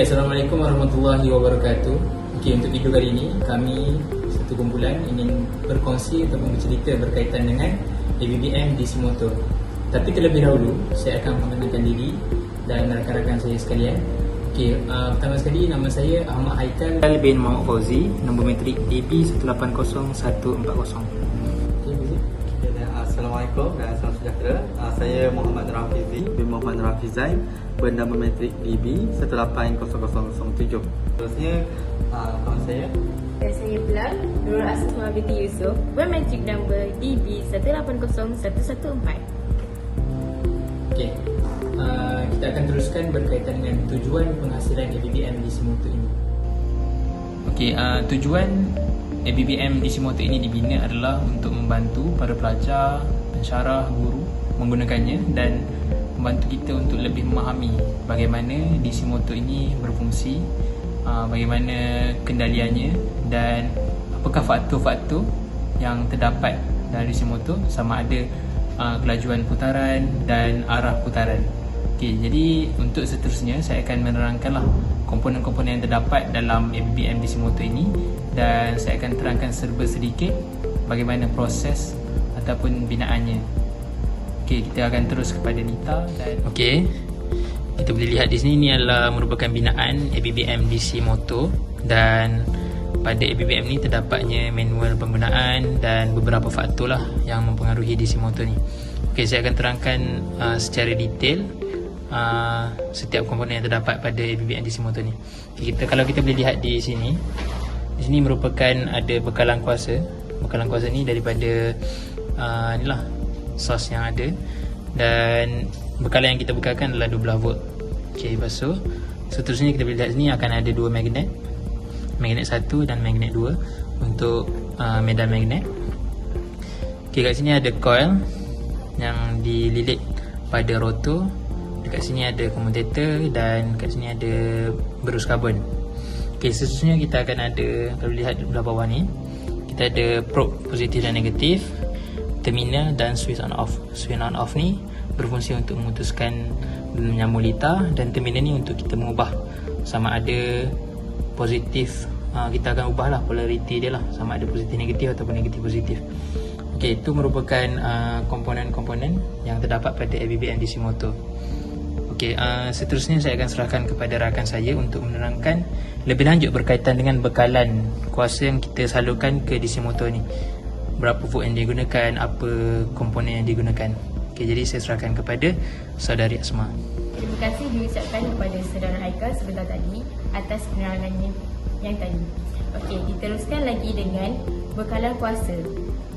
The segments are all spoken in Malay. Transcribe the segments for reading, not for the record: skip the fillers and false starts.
Assalamualaikum warahmatullahi wabarakatuh. Untuk video kali ini, kami satu kumpulan ingin berkongsi ataupun bercerita berkaitan dengan ABBM DC Motor. Tapi terlebih dahulu, saya akan memperkenalkan diri dan rakan-rakan saya sekalian. Pertama sekali, nama saya Ahmad Haikal bin Muhammad Fauzi, nombor matrik DB180140. Assalamualaikum dan salam sejahtera. Saya Muhammad Rafizi bin Muhammad Rafizai, bernama matrik DB180007. Terusnya kawan saya. Saya pula Nurul Asma binti Yusof, bermatrik number DB180114. Kita akan teruskan berkaitan dengan tujuan penghasilan ABBM DC Motor ini. Tujuan ABBM DC Motor ini dibina adalah untuk membantu para pelajar, pensyarah, guru menggunakannya dan membantu kita untuk lebih memahami bagaimana DC Motor ini berfungsi, bagaimana kendaliannya dan apakah faktor-faktor yang terdapat dalam DC Motor, sama ada kelajuan putaran dan arah putaran. Jadi untuk seterusnya saya akan menerangkanlah komponen-komponen yang terdapat dalam ABBM DC Motor ini, dan saya akan terangkan serba sedikit bagaimana proses ataupun binaannya. Kita akan terus kepada Nita dan kita boleh lihat di sini, ini adalah merupakan binaan ABBM DC Motor, dan pada ABBM ni terdapatnya manual penggunaan dan beberapa faktor lah yang mempengaruhi DC Motor ni. Saya akan terangkan secara detail setiap komponen yang terdapat pada ABBM DC Motor ni. Kalau kita boleh lihat di sini merupakan ada bekalan kuasa. Bekalan kuasa ni daripada inilah sos yang ada, dan bekalan yang kita bekalkan adalah 12 volt. Lepas tu seterusnya kita boleh lihat sini akan ada dua magnet, magnet 1 dan magnet 2 untuk medan magnet. Kat sini ada coil yang dililit pada rotor. Dekat sini ada commutator dan kat sini ada berus karbon. Seterusnya kita akan ada, kalau lihat belah bawah ni, kita ada probe positif dan negatif, terminal dan switch on off. Switch on off ni berfungsi untuk memutuskan menyambung litar, dan terminal ni untuk kita mengubah sama ada positif, kita akan ubahlah polariti dia lah, sama ada positif negatif ataupun negatif positif. Itu merupakan komponen-komponen yang terdapat pada ABBM DC Motor. Seterusnya saya akan serahkan kepada rakan saya untuk menerangkan lebih lanjut berkaitan dengan bekalan kuasa yang kita salurkan ke DC Motor ni. Berapa volt yang digunakan, apa komponen yang digunakan. Jadi saya serahkan kepada saudari Asma. Terima kasih diucapkan kepada saudara Haikal sebentar tadi atas penerangannya yang tadi. Diteruskan lagi dengan bekalan kuasa.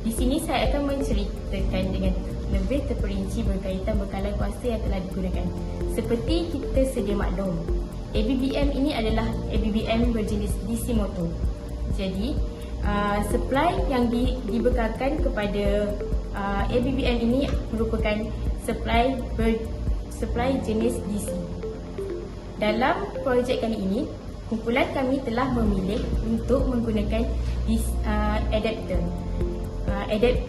Di sini saya akan menceritakan dengan lebih terperinci berkaitan bekalan kuasa yang telah digunakan. Seperti kita sedia maklum, ABBM ini adalah ABBM berjenis DC Motor. Jadi supply yang dibekalkan kepada ABBM ini merupakan supply jenis DC. Dalam projek kali ini, kumpulan kami telah memilih untuk menggunakan adapter.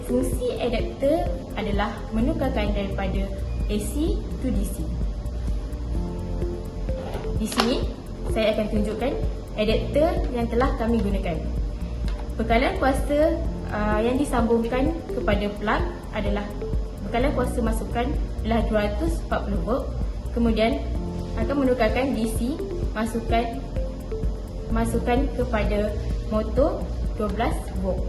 Fungsi adapter adalah menukarkan daripada AC to DC. Di sini saya akan tunjukkan adapter yang telah kami gunakan. Bekalan kuasa yang disambungkan kepada plug adalah bekalan kuasa masukan adalah 240 volt. Kemudian akan menukarkan DC masukkan kepada motor 12 volt.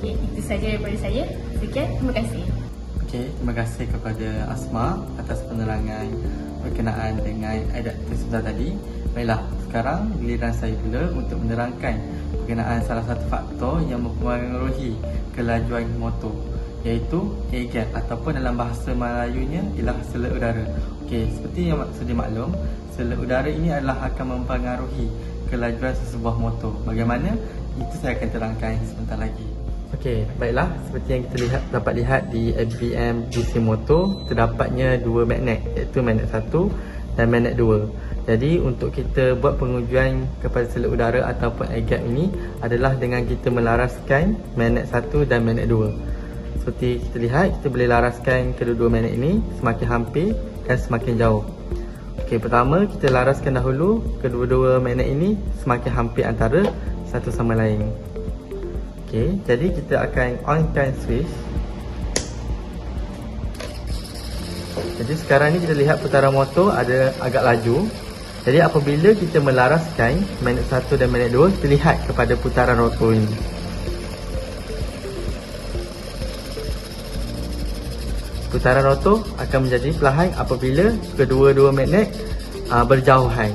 Itu saja daripada saya. Sekian, terima kasih. Terima kasih kepada Asma atas penerangan berkenaan dengan adapter sebentar tadi. Baiklah, sekarang giliran saya pula untuk menerangkan berkenaan salah satu faktor yang mempengaruhi kelajuan motor, iaitu air gap ataupun dalam bahasa Melayunya ialah sela udara. Seperti yang sedia maklum, sela udara ini adalah akan mempengaruhi kelajuan sesebuah motor. Bagaimana? Itu saya akan terangkan sebentar lagi. Baiklah, seperti yang kita dapat lihat di ABBM DC Motor, terdapatnya dua magnet, iaitu magnet 1 dan magnet 2. Jadi untuk kita buat pengujian kepada sela udara ataupun air gap ini adalah dengan kita melaraskan magnet 1 dan magnet 2. Seperti kita lihat, kita boleh laraskan kedua-dua magnet ini semakin hampir dan semakin jauh. Okey, pertama kita laraskan dahulu kedua-dua magnet ini semakin hampir antara satu sama lain. Okey, jadi kita akan onkan switch. Jadi sekarang ni kita lihat putaran motor ada agak laju. Jadi apabila kita melaraskan magnet 1 dan magnet 2, kita lihat kepada putaran rotor ini. Putaran rotor akan menjadi perlahan apabila kedua-dua magnet berjauhan.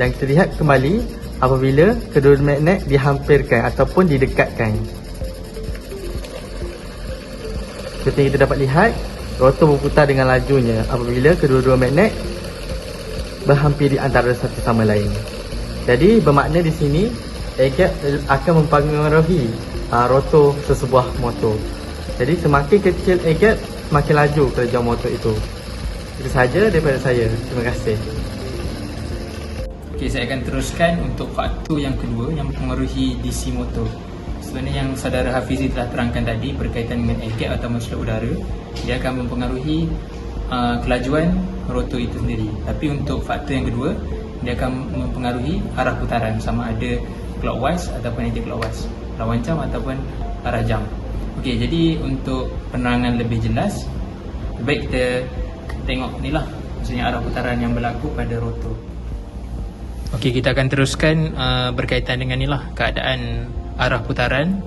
Dan kita lihat kembali apabila kedua magnet dihampirkan ataupun didekatkan. Seperti kita dapat lihat, rotor berputar dengan lajunya apabila kedua-dua magnet berhampir di antara satu sama lain. Jadi bermakna di sini air gap akan mempengaruhi rotor sesebuah motor. Jadi semakin kecil air gap, semakin laju kerja motor itu. Itu sahaja daripada saya. Terima kasih. Okey, saya akan teruskan untuk faktor yang kedua yang mempengaruhi DC motor. Sebenarnya yang saudara Hafizi telah terangkan tadi berkaitan dengan air gap atau masalah udara, dia akan mempengaruhi kelajuan rotor itu sendiri. Tapi untuk faktor yang kedua, dia akan mempengaruhi arah putaran, sama ada clockwise ataupun anti-clockwise, lawan jam ataupun arah jam. Okey, jadi untuk penerangan lebih jelas, baik kita tengok ni lah, maksudnya arah putaran yang berlaku pada rotor. Okey, kita akan teruskan berkaitan dengan ni lah, keadaan arah putaran,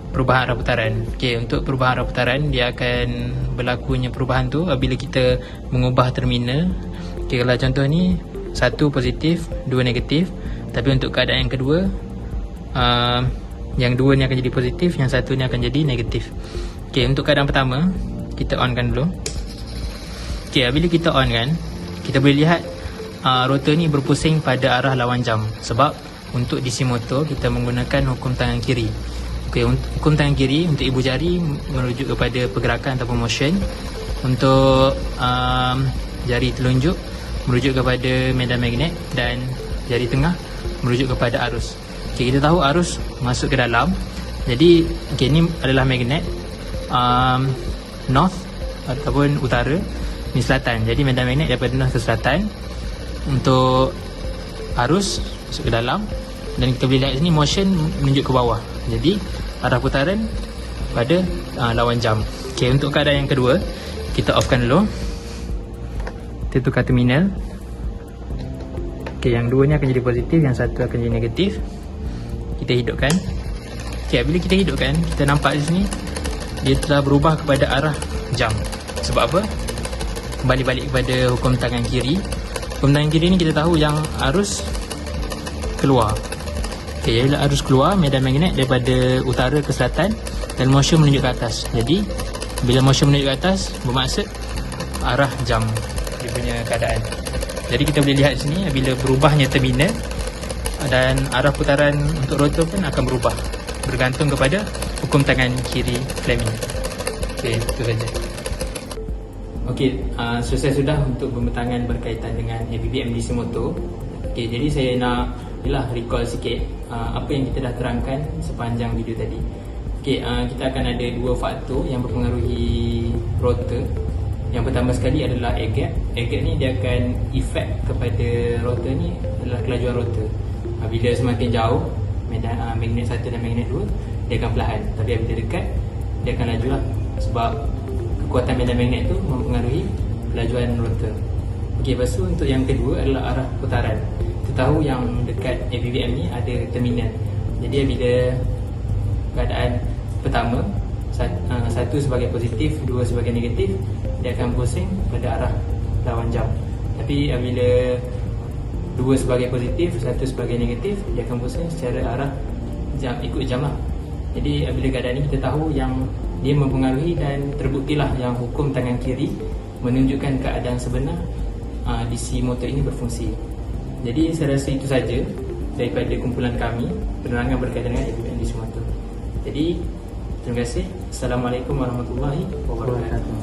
perubahan arah putaran. Okey, untuk perubahan arah putaran, dia akan berlakunya perubahan tu apabila kita mengubah terminal. Okey, kalau contoh ni 1 positif, 2 negatif. Tapi untuk keadaan yang kedua, yang 2 ni akan jadi positif, yang 1 ni akan jadi negatif. Okey, untuk keadaan pertama, kita onkan dulu. Okey, apabila kita on kan, kita boleh lihat rotor ni berpusing pada arah lawan jam. Sebab untuk DC motor kita menggunakan hukum tangan kiri. Okey, hukum tangan kiri untuk ibu jari merujuk kepada pergerakan ataupun motion. Untuk jari telunjuk merujuk kepada medan magnet, dan jari tengah merujuk kepada arus. Okey, kita tahu arus masuk ke dalam. Jadi okey, ni adalah magnet north ataupun utara, ni selatan. Jadi medan magnet daripada north ke selatan. Untuk arus masuk ke dalam, dan kita boleh lihat sini motion menunjuk ke bawah. Jadi arah putaran pada lawan jam. Okey, untuk keadaan yang kedua, kita offkan dulu. Kita tukar terminal. Okey, yang 2 ni akan jadi positif, yang 1 akan jadi negatif. Kita hidupkan. Okey, bila kita hidupkan, kita nampak di sini dia telah berubah kepada arah jam. Sebab apa? Kembali balik kepada hukum tangan kiri. Hukum tangan kiri ni kita tahu yang arus keluar. Okey, bila arus keluar, medan magnet daripada utara ke selatan dan motion menunjuk ke atas. Jadi bila motion menunjuk ke atas, bermaksud arah jam dia punya keadaan. Jadi kita boleh lihat sini bila berubahnya terminal, dan arah putaran untuk rotor pun akan berubah bergantung kepada hukum tangan kiri Fleming. Okey, itu saja. Okey, selesai sudah untuk pembentangan berkaitan dengan ABBM DC motor. Okey, jadi saya nak recall sikit apa yang kita dah terangkan sepanjang video tadi. Okey, kita akan ada 2 faktor yang mempengaruhi rotor. Yang pertama sekali adalah air gap. Air gap ni dia akan efek kepada rotor ni adalah kelajuan rotor. Bila semakin jauh medan magnet 1 dan magnet 2, dia akan perlahan. Tapi bila dekat, dia akan laju lah. Sebab kekuatan medan magnet tu mempengaruhi kelajuan rotor. Okey, lepas tu untuk yang kedua adalah arah putaran. Kita tahu yang dekat ABBM ni ada terminal. Jadi bila keadaan pertama, 1 sebagai positif, 2 sebagai negatif, dia akan pusing pada arah lawan jam. Tapi bila 2 sebagai positif, 1 sebagai negatif, dia akan pusing secara arah jam, ikut jam lah. Jadi bila keadaan ni kita tahu yang dia mempengaruhi, dan terbuktilah yang hukum tangan kiri menunjukkan keadaan sebenar DC motor ini berfungsi. Jadi saya rasa itu saja daripada kumpulan kami penerangan berkaitan dengan ABBM DC motor. Jadi terima kasih. Assalamualaikum warahmatullahi wabarakatuh.